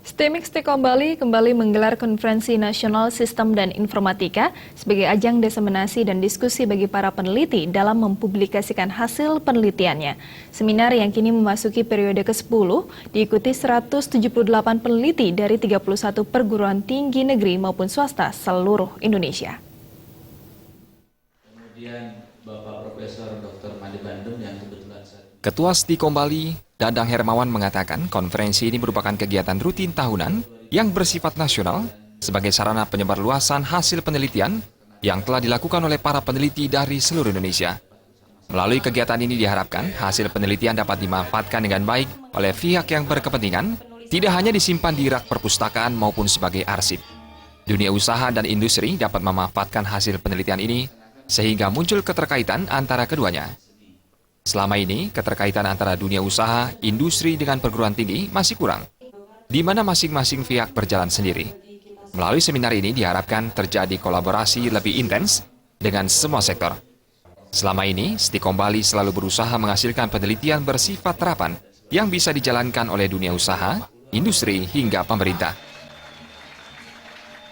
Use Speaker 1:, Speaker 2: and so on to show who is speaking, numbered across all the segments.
Speaker 1: STIMIK Stikom Bali kembali menggelar Konferensi Nasional Sistem dan Informatika sebagai ajang diseminasi dan diskusi bagi para peneliti dalam mempublikasikan hasil penelitiannya. Seminar yang kini memasuki periode ke-10 diikuti 178 peneliti dari 31 perguruan tinggi negeri maupun swasta seluruh Indonesia.
Speaker 2: Kemudian Bapak Profesor Dr. Made Bandung yang kebetulan
Speaker 3: Ketua Stikom Bali, Dadang Hermawan mengatakan konferensi ini merupakan kegiatan rutin tahunan yang bersifat nasional sebagai sarana penyebarluasan hasil penelitian yang telah dilakukan oleh para peneliti dari seluruh Indonesia. Melalui kegiatan ini diharapkan hasil penelitian dapat dimanfaatkan dengan baik oleh pihak yang berkepentingan, tidak hanya disimpan di rak perpustakaan maupun sebagai arsip. Dunia usaha dan industri dapat memanfaatkan hasil penelitian ini sehingga muncul keterkaitan antara keduanya. Selama ini, keterkaitan antara dunia usaha, industri dengan perguruan tinggi masih kurang, di mana masing-masing pihak berjalan sendiri. Melalui seminar ini diharapkan terjadi kolaborasi lebih intens dengan semua sektor. Selama ini, Stikom Bali selalu berusaha menghasilkan penelitian bersifat terapan yang bisa dijalankan oleh dunia usaha, industri, hingga pemerintah.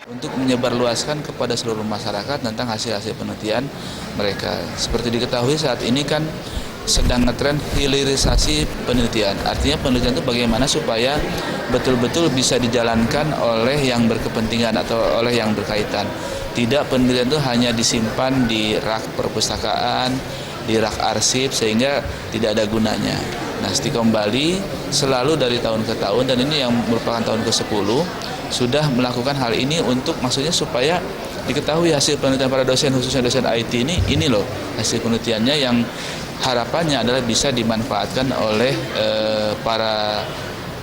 Speaker 2: untuk menyebarluaskan kepada seluruh masyarakat tentang hasil-hasil penelitian mereka. Seperti diketahui saat ini kan sedang ngetren hilirisasi penelitian. Artinya penelitian itu bagaimana supaya betul-betul bisa dijalankan oleh yang berkepentingan atau oleh yang berkaitan. Tidak penelitian itu hanya disimpan di rak perpustakaan, di rak arsip sehingga tidak ada gunanya. Nah, Stikom Bali selalu dari tahun ke tahun, dan ini yang merupakan tahun ke-10, sudah melakukan hal ini untuk maksudnya supaya diketahui hasil penelitian para dosen, khususnya dosen IT ini loh hasil penelitiannya yang harapannya adalah bisa dimanfaatkan oleh para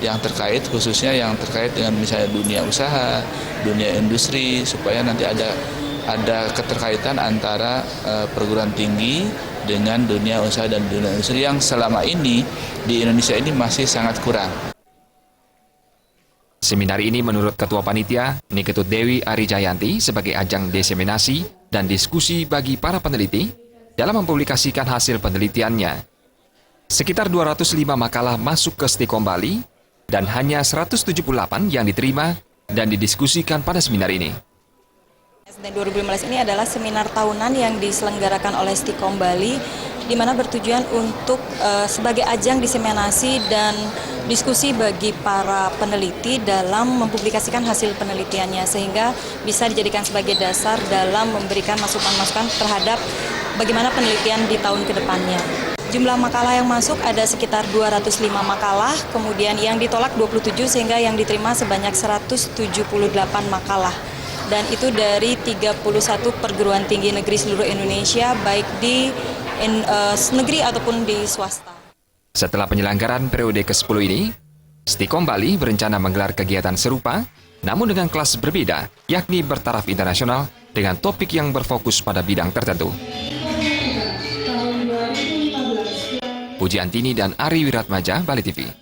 Speaker 2: yang terkait, khususnya yang terkait dengan misalnya dunia usaha, dunia industri, supaya nanti ada keterkaitan antara perguruan tinggi dengan dunia usaha dan dunia industri yang selama ini di Indonesia ini masih sangat kurang.
Speaker 3: Seminar ini menurut Ketua Panitia, Niketut Dewi Ari Jayanti, sebagai ajang diseminasi dan diskusi bagi para peneliti dalam mempublikasikan hasil penelitiannya. Sekitar 205 makalah masuk ke Stikom Bali dan hanya 178 yang diterima dan didiskusikan pada seminar ini.
Speaker 4: SDN 2015 ini adalah seminar tahunan yang diselenggarakan oleh Stikom Bali, di mana bertujuan untuk sebagai ajang diseminasi dan diskusi bagi para peneliti dalam mempublikasikan hasil penelitiannya, sehingga bisa dijadikan sebagai dasar dalam memberikan masukan-masukan terhadap bagaimana penelitian di tahun ke depannya. Jumlah makalah yang masuk ada sekitar 205 makalah, kemudian yang ditolak 27 sehingga yang diterima sebanyak 178 makalah. Dan itu dari 31 perguruan tinggi negeri seluruh Indonesia, baik di negeri ataupun di swasta.
Speaker 3: Setelah penyelenggaraan periode ke-10 ini, Stikom Bali berencana menggelar kegiatan serupa, namun dengan kelas berbeda, yakni bertaraf internasional dengan topik yang berfokus pada bidang tertentu. Puji Antini dan Ari Wiratmaja, Bali TV.